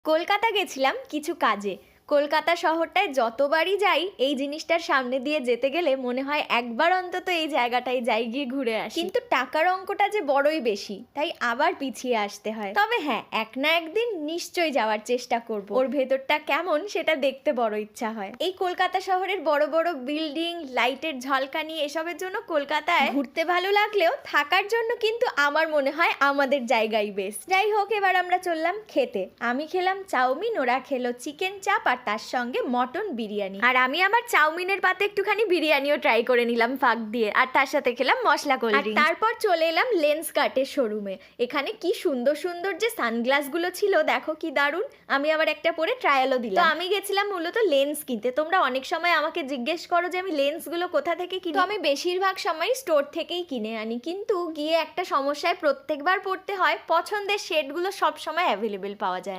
কলকাতা গেছিলাম কিছু কাজে। কলকাতা শহরটায় যতবারই যাই এই জিনিসটার সামনে দিয়ে যেতে গেলে মনে হয় একবার অন্তত এই জায়গাটায় যাই, গিয়ে ঘুরে আসি। কিন্তু টাকার অঙ্কটা যে বড়ই বেশি, তাই আবার পিছিয়ে আসতে হয়। তবে হ্যাঁ, এক না একদিন নিশ্চয়ই যাওয়ার চেষ্টা করব। ওর ভেতরটা কেমন সেটা দেখতে বড় ইচ্ছা হয়। এই কলকাতা শহরের বড় বড় বিল্ডিং, লাইটের ঝলকানি, এসবের জন্য কলকাতায় ঘুরতে ভালো লাগলেও থাকার জন্য কিন্তু আমার মনে হয় আমাদের জায়গাই বেস্ট। যাই হোক, এবার আমরা চললাম খেতে। আমি খেলাম চাউমিন, ওরা খেলো চিকেন চাপ আর তার সঙ্গে মটন বিরিয়ানি। আর আমি আমার চাউমিনের পাতে একটুখানি বিরিয়ানিও ট্রাই করে নিলাম ফাঁক দিয়ে, আর তার সাথে খেলাম মশলা কোল্ড ড্রিঙ্কস। তারপর চলে এলাম লেন্স কার্টের শোরুমে। এখানে কি সুন্দর সুন্দর যে সানগ্লাসগুলো ছিল, দেখো কি দারুণ। আমি আবার একটা পরে ট্রায়ালও দিলাম। তো আমি গেছিলাম মূলত লেন্স কিনতে। তোমরা অনেক সময় আমাকে জিজ্ঞেস করো যে আমি লেন্সগুলো কোথা থেকে কিনি। তো আমি বেশিরভাগ সময় স্টোর থেকেই কিনে আনি, কিন্তু গিয়ে একটা সমস্যায় প্রত্যেকবার পড়তে হয়, পছন্দের শেডগুলো সব সময় অ্যাভেলেবেল পাওয়া যায় না।